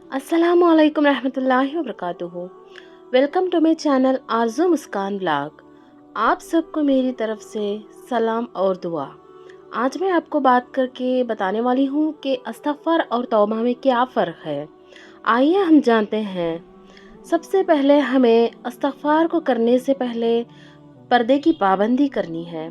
अस्सलाम वालेकुम रहमतुल्लाहि व बरकातुहू। Welcome to my channel Arzoo Muskan vlog. आप सबको मेरी तरफ से सलाम और दुआ। आज मैं आपको बात करके बताने वाली हूँ कि इस्तग़फ़ार और तौबा में क्या फ़र्क है। आइए हम जानते हैं। सबसे पहले हमें इस्तग़फ़ार को करने से पहले पर्दे की पाबंदी करनी है।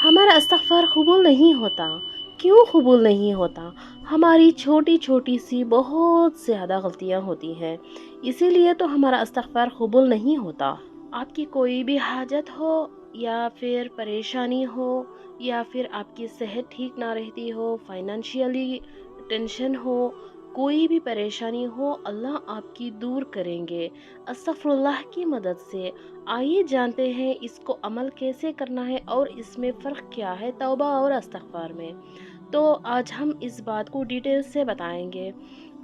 हमारा इस्तग़फ़ार कबूल नहीं होता। क्यों कबूल नहीं होता? हमारी छोटी छोटी सी बहुत ज़्यादा गलतियाँ होती हैं, इसीलिए तो हमारा इस्तग़फ़ार कबूल नहीं होता। आपकी कोई भी हाजत हो या फिर परेशानी हो या फिर आपकी सेहत ठीक ना रहती हो, फाइनेंशियली टेंशन हो, कोई भी परेशानी हो, अल्लाह आपकी दूर करेंगे अस्तग़फ़िरुल्लाह की मदद से। आइए जानते हैं इसको अमल कैसे करना है और इसमें फ़र्क क्या है तौबा और इस्तग़फ़ार में। तो आज हम इस बात को डिटेल से बताएंगे।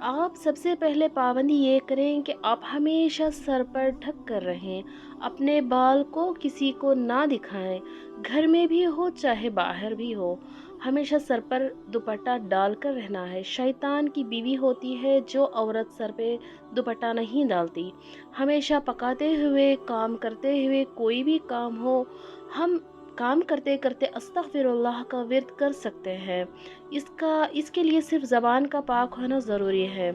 आप सबसे पहले पाबंदी ये करें कि आप हमेशा सर पर ढक कर रहें, अपने बाल को किसी को ना दिखाएं, घर में भी हो चाहे बाहर भी हो, हमेशा सर पर दुपट्टा डालकर रहना है। शैतान की बीवी होती है जो औरत सर पे दुपट्टा नहीं डालती। हमेशा पकाते हुए, काम करते हुए, कोई भी काम हो, हम काम करते करते अस्तग़फ़िरुल्लाह का विर्द कर सकते हैं। इसके लिए सिर्फ ज़बान का पाक होना ज़रूरी है।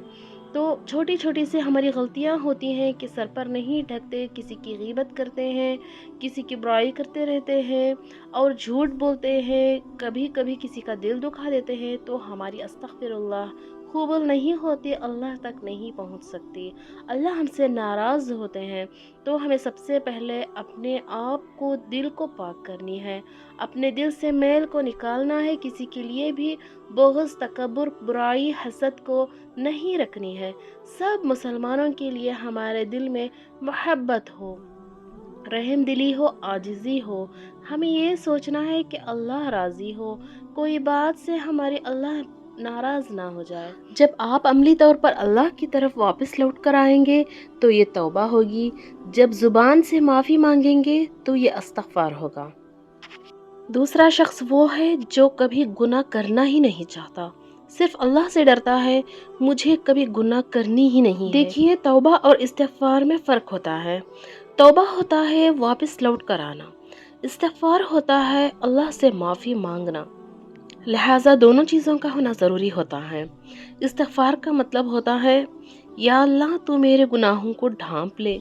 तो छोटी छोटी से हमारी गलतियां होती हैं कि सर पर नहीं ढकते, किसी की गीबत करते हैं, किसी की बुराई करते रहते हैं और झूठ बोलते हैं, कभी कभी किसी का दिल दुखा देते हैं, तो हमारी अस्तग़फ़िरुल्लाह कबूल नहीं होती, अल्लाह तक नहीं पहुंच सकती, अल्लाह हमसे नाराज़ होते हैं। तो हमें सबसे पहले अपने आप को, दिल को पाक करनी है, अपने दिल से मैल को निकालना है, किसी के लिए भी बोगस, तकब्बुर, बुराई, हसद को नहीं रखनी है। सब मुसलमानों के लिए हमारे दिल में मोहब्बत हो, रहम दिली हो, आजिज़ी हो। हमें ये सोचना है कि अल्लाह राज़ी हो, कोई बात से हमारे अल्लाह नाराज़ ना हो जाए। जब आप अमली तौर पर अल्लाह की तरफ वापस लौट कर आएंगे तो ये तौबा होगी। जब ज़ुबान से माफ़ी मांगेंगे तो ये इस्तग़फ़ार होगा। दूसरा शख्स वो है जो कभी गुनाह करना ही नहीं चाहता, सिर्फ अल्लाह से डरता है, मुझे कभी गुनाह करनी ही नहीं है। देखिए, तौबा और इस्तिग़फ़ार में फ़र्क होता है। तौबा होता है वापस लौट कर आना, इस्तिग़फ़ार होता है अल्लाह से माफ़ी मांगना। लिहाजा दोनों चीज़ों का होना ज़रूरी होता है। इस्तिग़फ़ार का मतलब होता है, या अल्लाह तू मेरे गुनाहों को ढांप ले,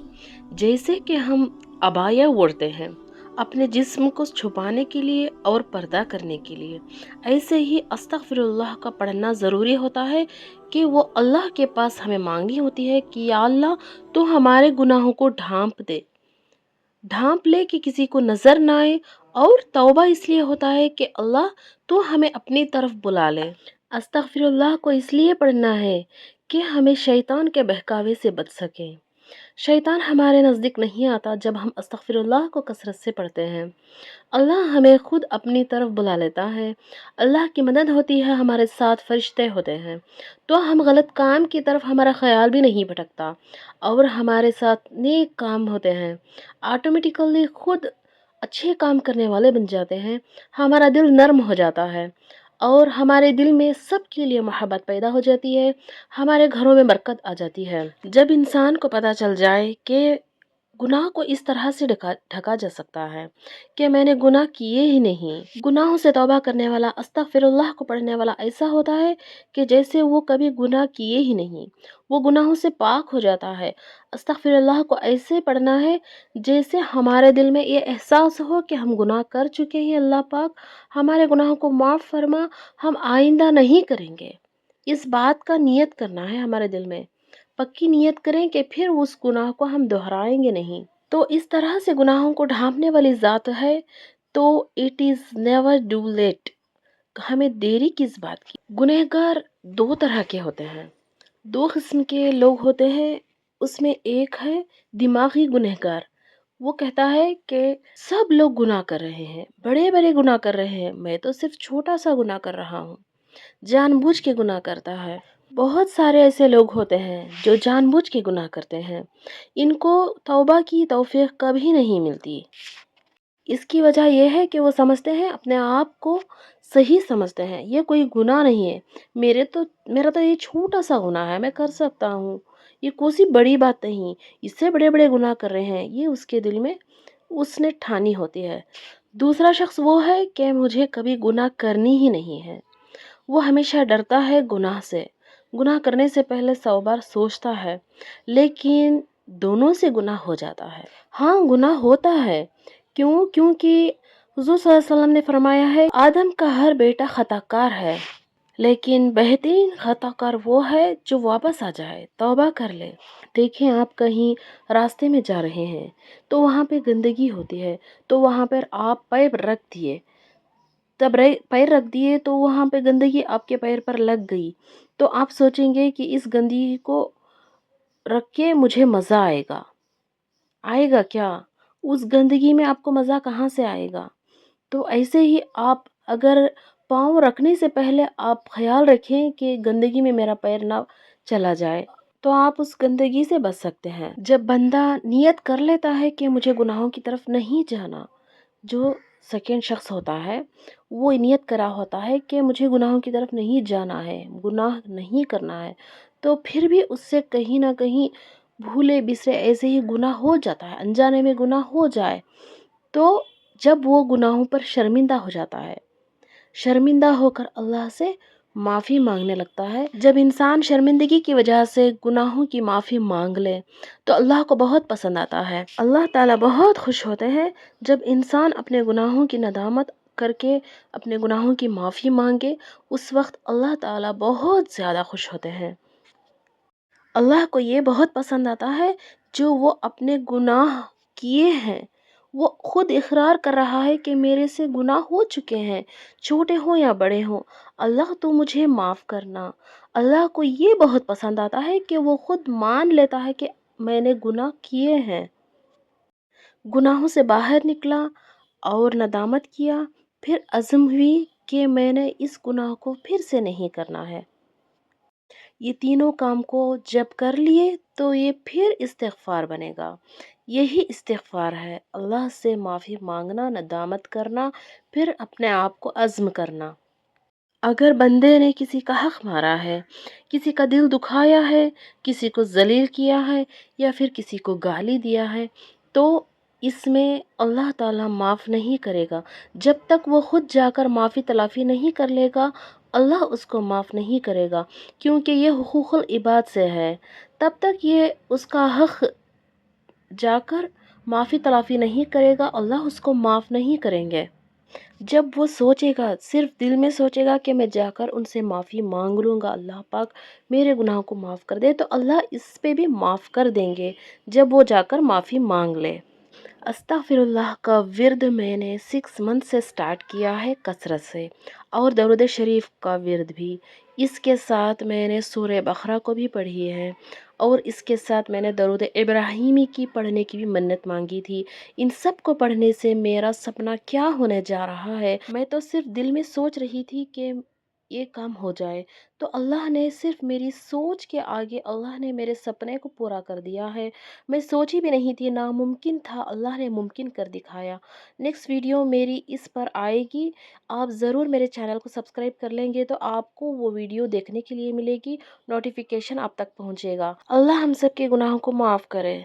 जैसे कि हम अबाया ओढ़ते हैं अपने जिस्म को छुपाने के लिए और पर्दा करने के लिए, ऐसे ही अस्तग़फ़िरुल्लाह का पढ़ना ज़रूरी होता है कि वो अल्लाह के पास हमें मांगनी होती है कि या अल्लाह तू हमारे गुनाहों को ढांप दे, ढांप ले कि किसी को नज़र ना आए। और तौबा इसलिए होता है कि अल्लाह तू हमें अपनी तरफ बुला ले। अस्तग़फ़िरुल्लाह को इसलिए पढ़ना है कि हमें शैतान के बहकावे से बच सकें। शैतान हमारे नज़दीक नहीं आता जब हम अस्तग़फ़िरुल्लाह को कसरत से पढ़ते हैं। अल्लाह हमें खुद अपनी तरफ बुला लेता है, अल्लाह की मदद होती है, हमारे साथ फरिश्ते होते हैं, तो हम गलत काम की तरफ हमारा ख्याल भी नहीं भटकता और हमारे साथ नेक काम होते हैं। ऑटोमेटिकली खुद अच्छे काम करने वाले बन जाते हैं, हमारा दिल नर्म हो जाता है और हमारे दिल में सबके लिए मोहब्बत पैदा हो जाती है, हमारे घरों में बरकत आ जाती है। जब इंसान को पता चल जाए कि गुनाह को इस तरह से ढका ढका जा सकता है कि मैंने गुनाह किए ही नहीं, गुनाहों से तौबा करने वाला, अस्तग़फ़िरुल्लाह को पढ़ने वाला ऐसा होता है कि जैसे वो कभी गुनाह किए ही नहीं, वो गुनाहों से पाक हो जाता है। अस्तग़फ़िरुल्लाह को ऐसे पढ़ना है जैसे हमारे दिल में ये एहसास हो कि हम गुनाह कर चुके हैं, अल्लाह पाक हमारे गुनाहों को माफ़ फरमा, हम आइंदा नहीं करेंगे। इस बात का नियत करना है हमारे दिल में, पक्की नियत करें कि फिर उस गुनाह को हम दोहराएंगे नहीं। तो इस तरह से गुनाहों को ढांपने वाली ज़ात है, तो it is never do let. हमें देरी किस बात की। गुनहगार दो तरह के होते हैं, दो किस्म के लोग होते हैं। उसमें एक है दिमागी गुनहगार, वो कहता है कि सब लोग गुनाह कर रहे हैं, बड़े बड़े गुनाह कर रहे हैं, मैं तो सिर्फ छोटा सा गुनाह कर रहा हूँ, जानबूझ के गुनाह करता है। बहुत सारे ऐसे लोग होते हैं जो जानबूझ के गुनाह करते हैं, इनको तौबा की तौफीक कभी नहीं मिलती। इसकी वजह यह है कि वो समझते हैं अपने आप को सही समझते हैं, ये कोई गुनाह नहीं है। मेरा तो ये छोटा-सा गुनाह है, मैं कर सकता हूँ। ये कोई-सी बड़ी बात नहीं, इससे बड़े-बड़े गुनाह कर रहे हैं, ये उसके दिल में उसने ठानी होती है। दूसरा शख्स वो है कि मुझे कभी गुनाह करनी ही नहीं है। वो हमेशा डरता है गुनाह से। गुनाह करने से पहले 100 बार सोचता है, लेकिन दोनों से गुनाह हो जाता है। हाँ, गुनाह होता है। क्यों? क्योंकि हुज़ूर सल्लल्लाहु अलैहि वसल्लम ने फरमाया है, आदम का हर बेटा खताकार है, लेकिन बेहतरीन खताकार वो है जो वापस आ जाए, तौबा कर ले। देखिए, आप कहीं रास्ते में जा रहे हैं, तो वहाँ पे गंदगी होती है, तो वहाँ पर आप पैर रख दिए। पैर रख दिए तो वहाँ पे गंदगी आपके पैर पर लग गई, तो आप सोचेंगे कि इस गंदगी को रख के मुझे मज़ा आएगा। आएगा क्या? उस गंदगी में आपको मज़ा कहाँ से आएगा? तो ऐसे ही आप अगर पाँव रखने से पहले आप ख़्याल रखें कि गंदगी में मेरा पैर ना चला जाए, तो आप उस गंदगी से बच सकते हैं। जब बंदा नियत कर लेता है कि मुझे गुनाहों की तरफ नहीं जाना, जो सेकंड शख्स होता है, वो नियत करा होता है कि मुझे गुनाहों की तरफ नहीं जाना है, गुनाह नहीं करना है, तो फिर भी उससे कहीं न कहीं भूले-बिसरे ऐसे ही गुनाह हो जाता है, अनजाने में गुनाह हो जाए, तो जब वो गुनाहों पर शर्मिंदा हो जाता है, शर्मिंदा होकर अल्लाह से माफ़ी मांगने लगता है। जब इंसान शर्मिंदगी की वजह से गुनाहों की माफ़ी मांग ले, तो अल्लाह को बहुत पसंद आता है। अल्लाह ताला बहुत खुश होते हैं जब इंसान अपने गुनाहों की नदामत करके अपने गुनाहों की माफ़ी मांगे, उस वक्त अल्लाह ताला बहुत ज़्यादा खुश होते हैं। अल्लाह को ये बहुत पसंद आता है जो वो अपने गुनाह किए हैं, वो खुद इकरार कर रहा है कि मेरे से गुनाह हो चुके हैं, छोटे हों या बड़े हों, अल्लाह तो मुझे माफ़ करना। अल्लाह को ये बहुत पसंद आता है कि वो खुद मान लेता है कि मैंने गुनाह किए हैं, गुनाहों से बाहर निकला और नदामत किया, फिर अज़्म हुई कि मैंने इस गुनाह को फिर से नहीं करना है। ये तीनों काम को जब कर लिए तो ये फिर इस्तिग़फ़ार बनेगा। यही इस्तिग़फ़ार है, अल्लाह से माफ़ी माँगना, नदामत करना, फिर अपने आप को अज़्म करना। अगर बंदे ने किसी का हक़ मारा है, किसी का दिल दुखाया है, किसी को ज़लील किया है या फिर किसी को गाली दिया है, तो इसमें अल्लाह ताला माफ़ नहीं करेगा। जब तक वो खुद जाकर माफ़ी तलाफ़ी नहीं कर लेगा, अल्लाह उसको माफ़ नहीं करेगा, क्योंकि ये हुकूकुल इबाद से है। तब तक ये उसका हक़ जाकर माफ़ी तलाफ़ी नहीं करेगा, अल्लाह उसको माफ़ नहीं करेंगे। जब वो सोचेगा, सिर्फ़ दिल में सोचेगा कि मैं जाकर उनसे माफ़ी माँग लूँगा, अल्लाह पाक मेरे गुनाह को माफ़ कर दे, तो अल्लाह इस पे भी माफ़ कर देंगे, जब वो जाकर माफ़ी माँग ले। अस्तग़फ़िरुल्लाह का विर्द मैंने 6 मंथ से स्टार्ट किया है कसरत से, और दरूद शरीफ का विर्द भी। इसके साथ मैंने सूरह बक़रा को भी पढ़ी है, और इसके साथ मैंने दरूद इब्राहीमी की पढ़ने की भी मन्नत मांगी थी। इन सब को पढ़ने से मेरा सपना क्या होने जा रहा है, मैं तो सिर्फ़ दिल में सोच रही थी कि ये काम हो जाए, तो अल्लाह ने सिर्फ़ मेरी सोच के आगे अल्लाह ने मेरे सपने को पूरा कर दिया है। मैं सोची भी नहीं थी, नामुमकिन था, अल्लाह ने मुमकिन कर दिखाया। नेक्स्ट वीडियो मेरी इस पर आएगी, आप ज़रूर मेरे चैनल को सब्सक्राइब कर लेंगे तो आपको वो वीडियो देखने के लिए मिलेगी, नोटिफिकेशन आप तक पहुँचेगा। अल्लाह हम सब के गुनाहों को माफ़ करे।